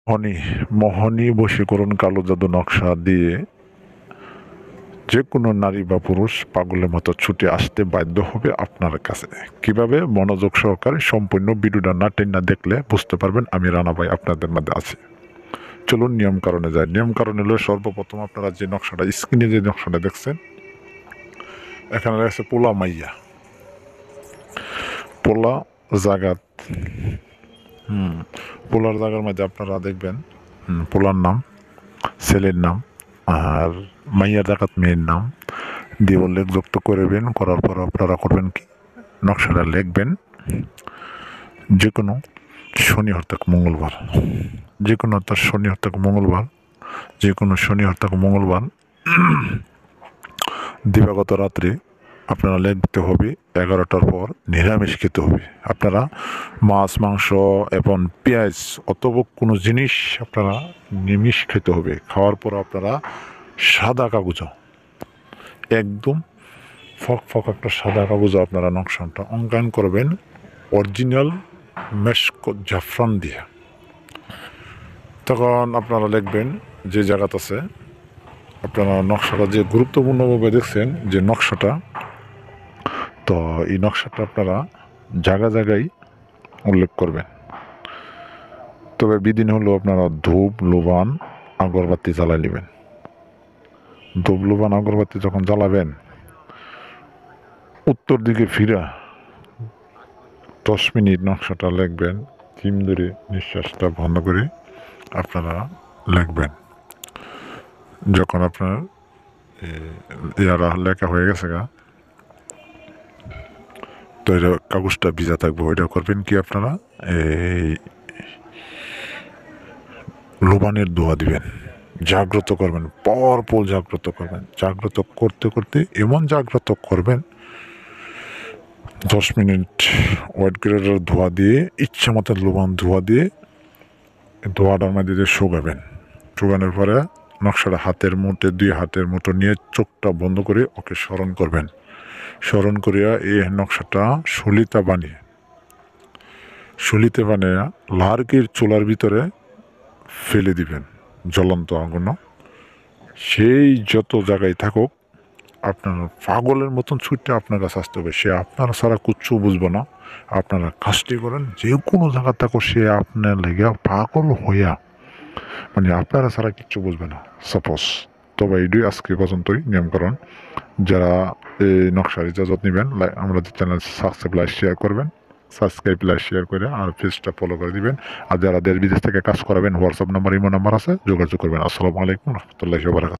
মোহনী মোহনী বশীকরণ কালো জাদু নকশা দিয়ে যে কোনো নারী বা পুরুষ পাগলের মতো ছুটে আসতে বাধ্য হবে আপনার কাছে। কিভাবে? মনোযোগ সহকারে সম্পূর্ণ ভিডিওটা না টেনে দেখলে বুঝতে পারবেন আমি রানা ভাই আপনাদের মধ্যে আছি। চলুন নিয়ম কারণে যাই। নিয়ম কারণ হলো সর্বপ্রথম আপনারা যে নকশাটা স্ক্রিনে যে নকশাটা দেখছেন, এখানে রয়েছে পোলা মাইয়া, পোলা জাগাত। পোলার জায়গার মধ্যে আপনারা দেখবেন পোলার নাম, ছেলের নাম, আর মাইয়ার জাগাত মেয়ের নাম দিয়ে উল্লেখযুক্ত করবেন। করার পর আপনারা করবেন কি, নকশাটা লিখবেন যে কোনো শনি হর্তাক মঙ্গলবার, যে কোনো অর্থাৎ শনি হর্তাক মঙ্গলবার, যে কোনো শনি হর্তাক মঙ্গলবার দিবাগত রাত্রে আপনারা লিখতে হবে 11টার পর নিরামিষ খেতে হবে। আপনারা মাছ মাংস এবং পেঁয়াজ অথবা কোনো জিনিস আপনারা নিরামিষ খেতে হবে। খাওয়ার পর আপনারা সাদা কাগজ, একদম ফক ফক একটা সাদা কাগজ আপনারা নকশাটা অঙ্কন করবেন অরিজিনাল মেশক জাফরান দিয়ে। তখন আপনারা লিখবেন যে জায়গাতে আছে আপনারা নকশাটা যে গুরুত্বপূর্ণভাবে দেখছেন যে নকশাটা, তো এই নকশাটা আপনারা জায়গা জায়গায় উল্লেখ করবেন। তবে বিদিন হলো আপনারা ধূপ লোবান আগরবাতি জ্বালাই নেবেন। ধূপ লোবান আগরবাতি যখন জ্বালাবেন, উত্তর দিকে ফিরা 10 মিনিট নকশাটা লিখবেন। জিম ধরে নিঃশ্বাসটা বন্ধ করে আপনারা লিখবেন। যখন আপনার ইয়ারা লেখা হয়ে গেছে গা, তো এটা কাগজটা ভিজা থাকবে, ওইটা করবেন কি আপনারা এই লোবানের দোয়া দিবেন, জাগ্রত করবেন, পরপর জাগ্রত করবেন। জাগ্রত করতে করতে এমন জাগ্রত করবেন 10 মিনিট ওয়েট গ্রেডের ধোয়া দিয়ে ইচ্ছা মতো লোবান ধোয়া দিয়ে ধোয়াটার মধ্যে দিয়ে শুকাবেন। শুকানোর পরে নকশাটা হাতের মুঠে, 2 হাতের মুঠো নিয়ে চোখটা বন্ধ করে ওকে স্মরণ করবেন। স্মরণ করিয়া এই নকশাটা শুলিতে বানিয়ে লার্কির চুলার ভিতরে ফেলে দিবেন জ্বলন্ত আগুন। সেই যত জায়গায় থাকুক আপনার পাগলের মতন ছুটতে আপনার কাছে আসতে হবে। সে আপনার ছাড়া কিচ্ছু বুঝবো না। আপনারা কাজটি করেন, যে কোনো জায়গা থাকুক সে আপনার লেগে পাগল হইয়া, মানে আপনারা ছাড়া কিচ্ছু বুঝবে না সাপোজ। তবে এইটাই আজকে পর্যন্তই নিয়মকরণ। যারা এই নকশার ইজাজত নেবেন, আমাদের চ্যানেল সাবস্ক্রাইব লাইক শেয়ার করবেন, সাবস্ক্রাইব লাইক শেয়ার করে আর পেজটা ফলো করে দিবেন। আর যারা দেশ বিদেশ থেকে কাজ করাবেন, হোয়াটসঅ্যাপ নাম্বার ইমো নাম্বার আছে, যোগাযোগ করবেন। আসসালামু আলাইকুম রহমতুল্লাহি ওয়া বারাকাতুহু।